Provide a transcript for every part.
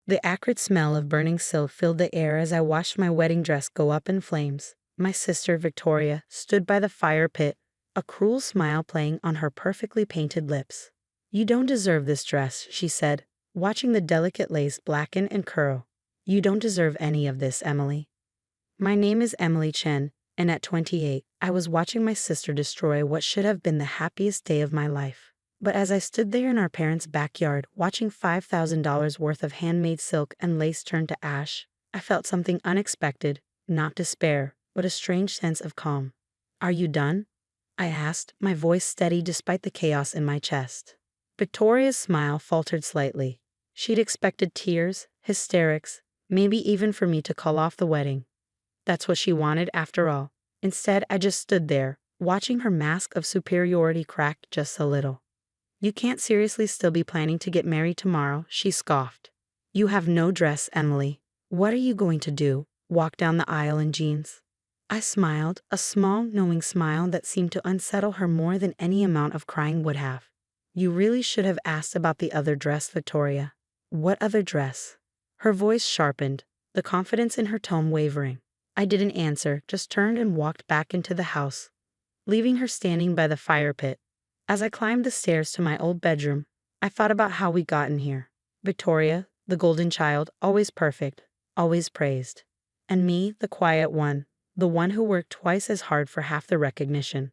The acrid smell of burning silk filled the air as I watched my wedding dress go up in flames. My sister, Victoria, stood by the fire pit, a cruel smile playing on her perfectly painted lips. "You don't deserve this dress," she said, watching the delicate lace blacken and curl. "You don't deserve any of this, Emily." My name is Emily Chen, and at 28, I was watching my sister destroy what should have been the happiest day of my life. But as I stood there in our parents' backyard, watching $5,000 worth of handmade silk and lace turn to ash, I felt something unexpected, not despair, but a strange sense of calm. "Are you done?" I asked, my voice steady despite the chaos in my chest. Victoria's smile faltered slightly. She'd expected tears, hysterics, maybe even for me to call off the wedding. That's what she wanted after all. Instead, I just stood there, watching her mask of superiority crack just a little. "You can't seriously still be planning to get married tomorrow," she scoffed. "You have no dress, Emily. What are you going to do? Walk down the aisle in jeans?" I smiled, a small, knowing smile that seemed to unsettle her more than any amount of crying would have. "You really should have asked about the other dress, Victoria." "What other dress?" Her voice sharpened, the confidence in her tone wavering. I didn't answer, just turned and walked back into the house, leaving her standing by the fire pit. As I climbed the stairs to my old bedroom, I thought about how we gotten here. Victoria, the golden child, always perfect, always praised. And me, the quiet one, the one who worked twice as hard for half the recognition.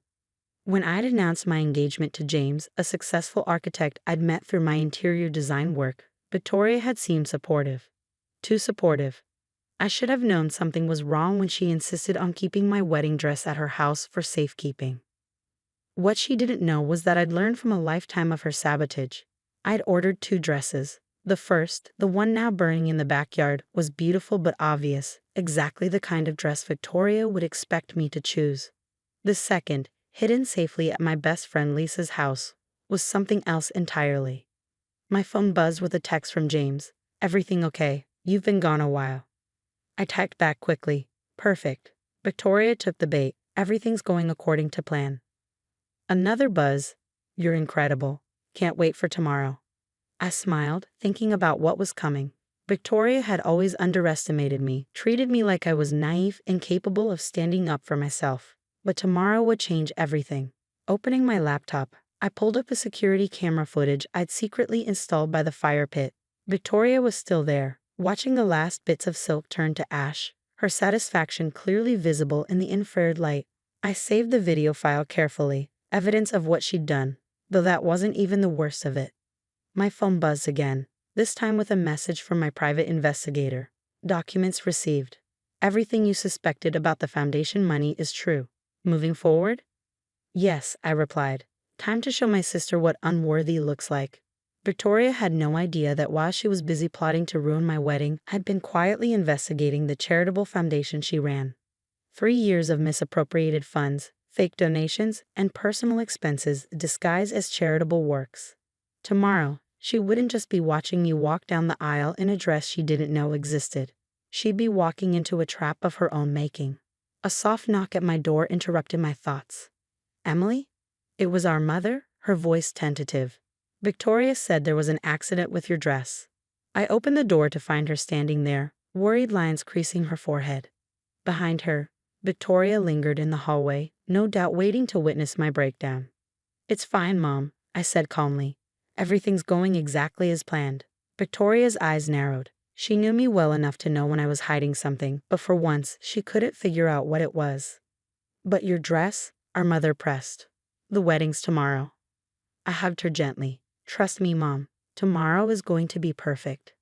When I'd announced my engagement to James, a successful architect I'd met through my interior design work, Victoria had seemed supportive. Too supportive. I should have known something was wrong when she insisted on keeping my wedding dress at her house for safekeeping. What she didn't know was that I'd learned from a lifetime of her sabotage. I'd ordered 2 dresses. The first, the one now burning in the backyard, was beautiful but obvious, exactly the kind of dress Victoria would expect me to choose. The second, hidden safely at my best friend Lisa's house, was something else entirely. My phone buzzed with a text from James. "Everything okay? You've been gone a while." I typed back quickly. "Perfect." Victoria took the bait. "Everything's going according to plan." Another buzz. "You're incredible. Can't wait for tomorrow." I smiled, thinking about what was coming. Victoria had always underestimated me, treated me like I was naive, incapable of standing up for myself. But tomorrow would change everything. Opening my laptop, I pulled up the security camera footage I'd secretly installed by the fire pit. Victoria was still there, watching the last bits of silk turn to ash, her satisfaction clearly visible in the infrared light. I saved the video file carefully, evidence of what she'd done, though that wasn't even the worst of it. My phone buzzed again, this time with a message from my private investigator. "Documents received. Everything you suspected about the foundation money is true. Moving forward?" "Yes," I replied. Time to show my sister what unworthy looks like. Victoria had no idea that while she was busy plotting to ruin my wedding, I'd been quietly investigating the charitable foundation she ran. 3 years of misappropriated funds, fake donations, and personal expenses disguised as charitable works. Tomorrow, she wouldn't just be watching me walk down the aisle in a dress she didn't know existed. She'd be walking into a trap of her own making. A soft knock at my door interrupted my thoughts. "Emily?" It was our mother, her voice tentative. "Victoria said there was an accident with your dress." I opened the door to find her standing there, worried lines creasing her forehead. Behind her, Victoria lingered in the hallway, no doubt waiting to witness my breakdown. "It's fine, Mom," I said calmly. "Everything's going exactly as planned." Victoria's eyes narrowed. She knew me well enough to know when I was hiding something, but for once, she couldn't figure out what it was. "But your dress?" our mother pressed. "The wedding's tomorrow." I hugged her gently. "Trust me, Mom. Tomorrow is going to be perfect."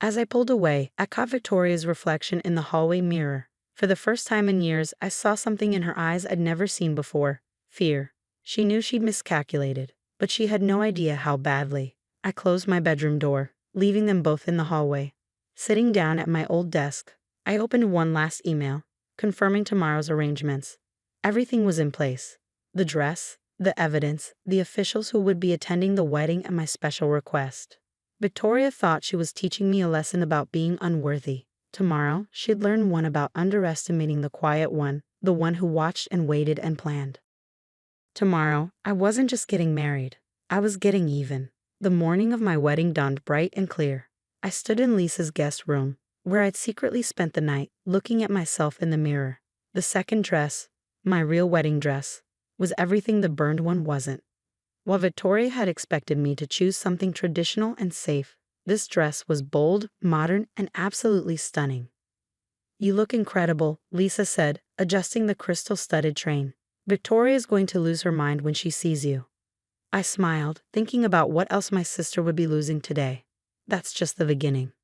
As I pulled away, I caught Victoria's reflection in the hallway mirror. For the first time in years, I saw something in her eyes I'd never seen before. Fear. She knew she'd miscalculated, but she had no idea how badly. I closed my bedroom door, leaving them both in the hallway. Sitting down at my old desk, I opened one last email, confirming tomorrow's arrangements. Everything was in place. The dress, the evidence, the officials who would be attending the wedding, and my special request. Victoria thought she was teaching me a lesson about being unworthy. Tomorrow, she'd learn one about underestimating the quiet one, the one who watched and waited and planned. Tomorrow, I wasn't just getting married. I was getting even. The morning of my wedding dawned bright and clear. I stood in Lisa's guest room, where I'd secretly spent the night, looking at myself in the mirror. The second dress, my real wedding dress, was everything the burned one wasn't. While Victoria had expected me to choose something traditional and safe, this dress was bold, modern, and absolutely stunning. "You look incredible," Lisa said, adjusting the crystal-studded train. "Victoria's going to lose her mind when she sees you." I smiled, thinking about what else my sister would be losing today. That's just the beginning.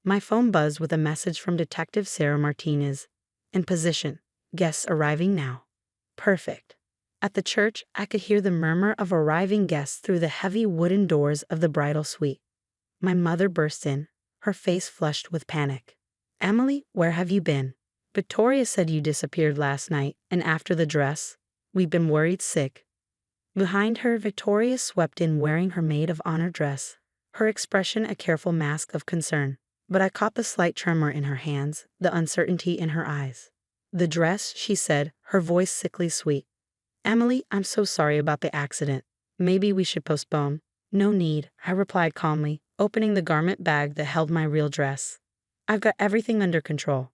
My phone buzzed with a message from Detective Sarah Martinez. "In position. Guests arriving now." Perfect. At the church, I could hear the murmur of arriving guests through the heavy wooden doors of the bridal suite. My mother burst in, her face flushed with panic. "Emily, where have you been? Victoria said you disappeared last night, and after the dress. We've been worried sick." Behind her, Victoria swept in wearing her maid of honor dress, her expression a careful mask of concern. But I caught the slight tremor in her hands, the uncertainty in her eyes. "The dress," she said, her voice sickly sweet. "Emily, I'm so sorry about the accident. Maybe we should postpone." "No need," I replied calmly, opening the garment bag that held my real dress. "I've got everything under control."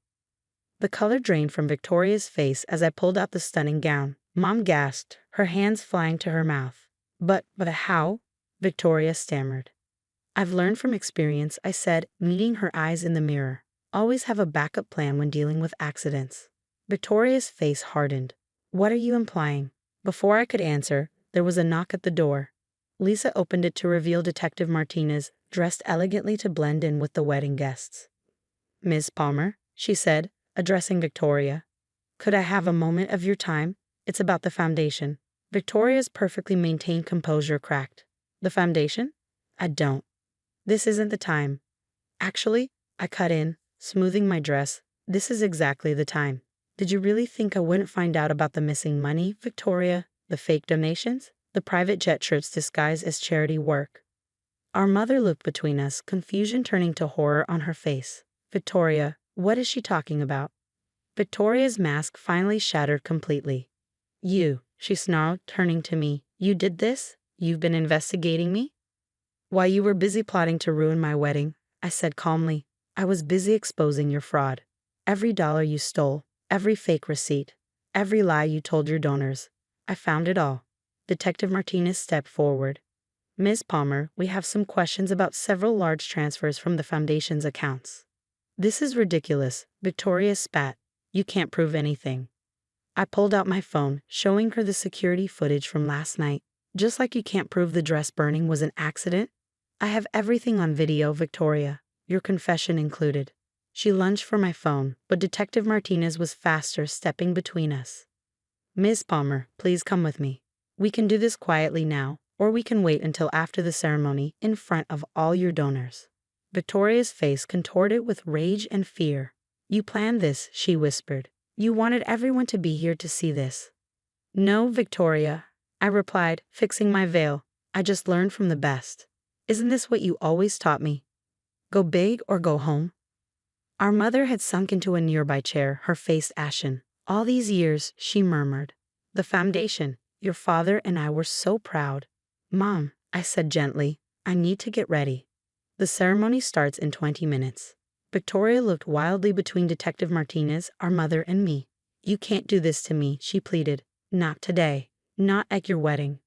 The color drained from Victoria's face as I pulled out the stunning gown. Mom gasped, her hands flying to her mouth. But how?" Victoria stammered. "I've learned from experience," I said, meeting her eyes in the mirror. "Always have a backup plan when dealing with accidents." Victoria's face hardened. "What are you implying?" Before I could answer, there was a knock at the door. Lisa opened it to reveal Detective Martinez, dressed elegantly to blend in with the wedding guests. "Ms. Palmer," she said, addressing Victoria, "could I have a moment of your time? It's about the foundation." Victoria's perfectly maintained composure cracked. "The foundation? I don't. This isn't the time." "Actually," I cut in, smoothing my dress, "this is exactly the time." "Did you really think I wouldn't find out about the missing money, Victoria? The fake donations? The private jet trips disguised as charity work?" Our mother looked between us, confusion turning to horror on her face. "Victoria, what is she talking about?" Victoria's mask finally shattered completely. "You," she snarled, turning to me. "You did this? You've been investigating me?" "While you were busy plotting to ruin my wedding," I said calmly, "I was busy exposing your fraud. Every dollar you stole, every fake receipt, every lie you told your donors. I found it all." Detective Martinez stepped forward. "Ms. Palmer, we have some questions about several large transfers from the foundation's accounts." "This is ridiculous," Victoria spat. "You can't prove anything." I pulled out my phone, showing her the security footage from last night. "Just like you can't prove the dress burning was an accident. I have everything on video, Victoria, your confession included." She lunged for my phone, but Detective Martinez was faster, stepping between us. "Ms. Palmer, please come with me. We can do this quietly now, or we can wait until after the ceremony in front of all your donors." Victoria's face contorted with rage and fear. "You planned this," she whispered. "You wanted everyone to be here to see this." "No, Victoria," I replied, fixing my veil. "I just learned from the best. Isn't this what you always taught me? Go big or go home?" Our mother had sunk into a nearby chair, her face ashen. "All these years," she murmured. "The foundation. Your father and I were so proud." "Mom," I said gently, "I need to get ready. The ceremony starts in 20 minutes. Victoria looked wildly between Detective Martinez, our mother, and me. "You can't do this to me," she pleaded. "Not today. Not at your wedding."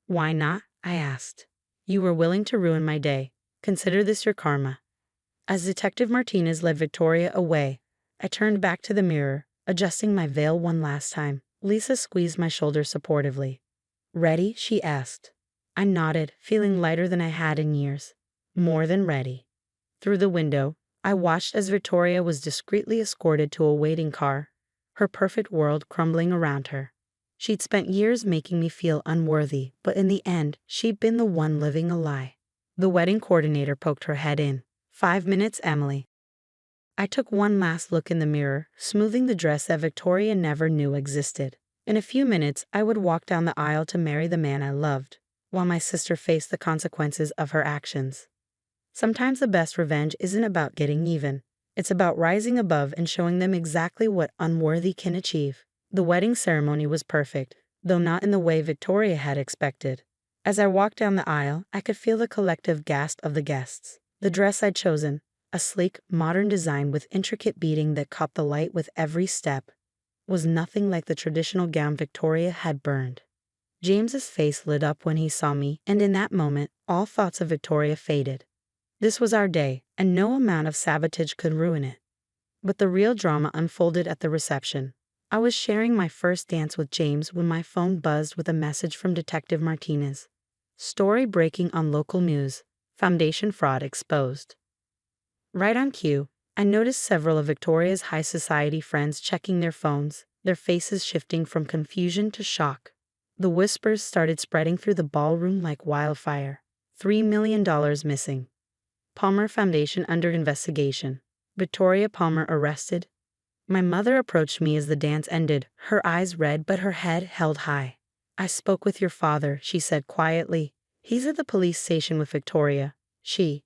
"Why not?" I asked. "You were willing to ruin my day. Consider this your karma." As Detective Martinez led Victoria away, I turned back to the mirror, adjusting my veil one last time. Lisa squeezed my shoulder supportively. "Ready?" she asked. I nodded, feeling lighter than I had in years. More than ready. Through the window, I watched as Victoria was discreetly escorted to a waiting car, her perfect world crumbling around her. She'd spent years making me feel unworthy, but in the end, she'd been the one living a lie. The wedding coordinator poked her head in. 5 minutes, Emily." I took one last look in the mirror, smoothing the dress that Victoria never knew existed. In a few minutes, I would walk down the aisle to marry the man I loved, while my sister faced the consequences of her actions. Sometimes the best revenge isn't about getting even. It's about rising above and showing them exactly what unworthy can achieve. The wedding ceremony was perfect, though not in the way Victoria had expected. As I walked down the aisle, I could feel the collective gasp of the guests. The dress I'd chosen, a sleek, modern design with intricate beading that caught the light with every step, was nothing like the traditional gown Victoria had burned. James's face lit up when he saw me, and in that moment, all thoughts of Victoria faded. This was our day, and no amount of sabotage could ruin it. But the real drama unfolded at the reception. I was sharing my first dance with James when my phone buzzed with a message from Detective Martinez. Story breaking on local news. Foundation fraud exposed. Right on cue, I noticed several of Victoria's high society friends checking their phones, their faces shifting from confusion to shock. The whispers started spreading through the ballroom like wildfire. $3 million missing. Palmer Foundation under investigation. Victoria Palmer arrested. My mother approached me as the dance ended, her eyes red but her head held high. I spoke with your father, she said quietly. He's at the police station with Victoria. She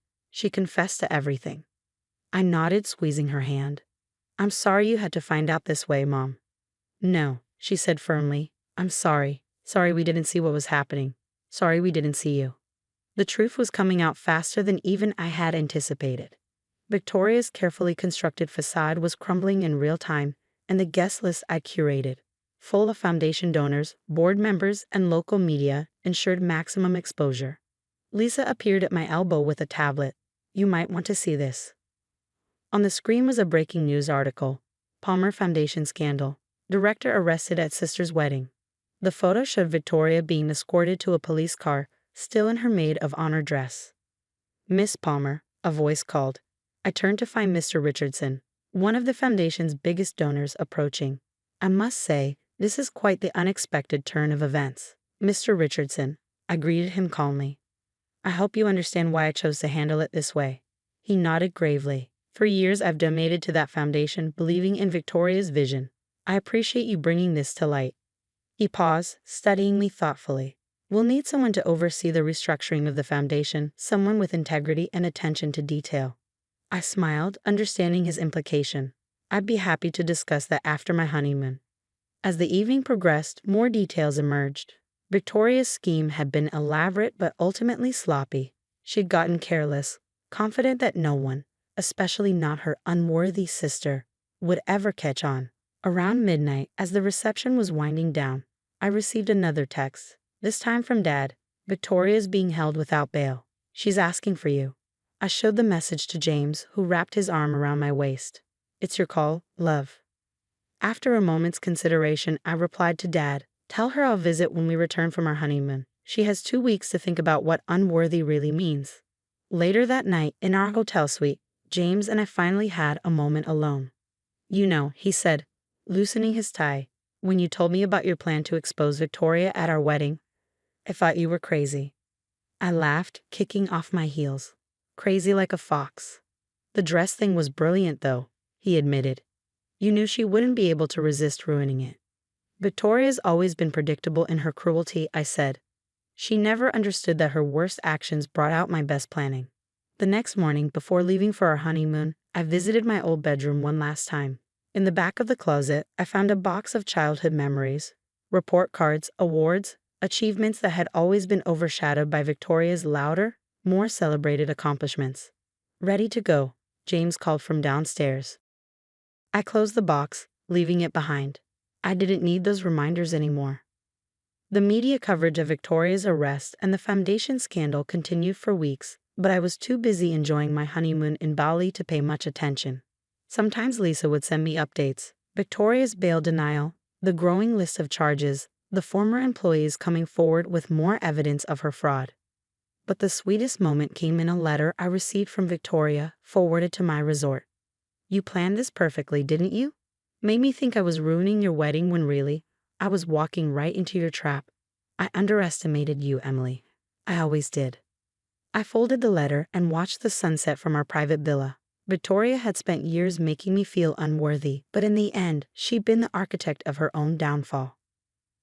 confessed to everything. I nodded, squeezing her hand. I'm sorry you had to find out this way, Mom. No, she said firmly. I'm sorry. Sorry we didn't see what was happening. Sorry we didn't see you. The truth was coming out faster than even I had anticipated. Victoria's carefully constructed facade was crumbling in real time, and the guest list I curated, full of foundation donors, board members, and local media, ensured maximum exposure. Lisa appeared at my elbow with a tablet. You might want to see this. On the screen was a breaking news article. Palmer Foundation scandal. Director arrested at sister's wedding. The photo showed Victoria being escorted to a police car, still in her maid of honor dress. Miss Palmer, a voice called. I turned to find Mr. Richardson, one of the foundation's biggest donors, approaching. I must say, this is quite the unexpected turn of events. Mr. Richardson, I greeted him calmly. I hope you understand why I chose to handle it this way. He nodded gravely. For years I've donated to that foundation, believing in Victoria's vision. I appreciate you bringing this to light. He paused, studying me thoughtfully. We'll need someone to oversee the restructuring of the foundation, someone with integrity and attention to detail. I smiled, understanding his implication. I'd be happy to discuss that after my honeymoon. As the evening progressed, more details emerged. Victoria's scheme had been elaborate but ultimately sloppy. She'd gotten careless, confident that no one, especially not her unworthy sister, would ever catch on. Around midnight, as the reception was winding down, I received another text, this time from Dad. Victoria's being held without bail. She's asking for you. I showed the message to James, who wrapped his arm around my waist. It's your call, love. After a moment's consideration, I replied to Dad, tell her I'll visit when we return from our honeymoon. She has 2 weeks to think about what unworthy really means. Later that night, in our hotel suite, James and I finally had a moment alone. You know, he said, loosening his tie, when you told me about your plan to expose Victoria at our wedding, I thought you were crazy. I laughed, kicking off my heels. Crazy like a fox. The dress thing was brilliant, though, he admitted. You knew she wouldn't be able to resist ruining it. Victoria's always been predictable in her cruelty, I said. She never understood that her worst actions brought out my best planning. The next morning, before leaving for our honeymoon, I visited my old bedroom one last time. In the back of the closet, I found a box of childhood memories, report cards, awards, achievements that had always been overshadowed by Victoria's louder, more celebrated accomplishments. Ready to go, James called from downstairs. I closed the box, leaving it behind. I didn't need those reminders anymore. The media coverage of Victoria's arrest and the foundation scandal continued for weeks, but I was too busy enjoying my honeymoon in Bali to pay much attention. Sometimes Lisa would send me updates, Victoria's bail denial, the growing list of charges, the former employees coming forward with more evidence of her fraud. But the sweetest moment came in a letter I received from Victoria, forwarded to my resort. You planned this perfectly, didn't you? Made me think I was ruining your wedding when really, I was walking right into your trap. I underestimated you, Emily. I always did. I folded the letter and watched the sunset from our private villa. Victoria had spent years making me feel unworthy, but in the end, she'd been the architect of her own downfall.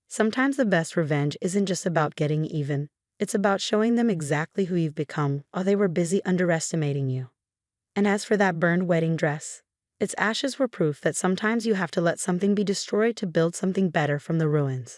Sometimes the best revenge isn't just about getting even. It's about showing them exactly who you've become while they were busy underestimating you. And as for that burned wedding dress, its ashes were proof that sometimes you have to let something be destroyed to build something better from the ruins.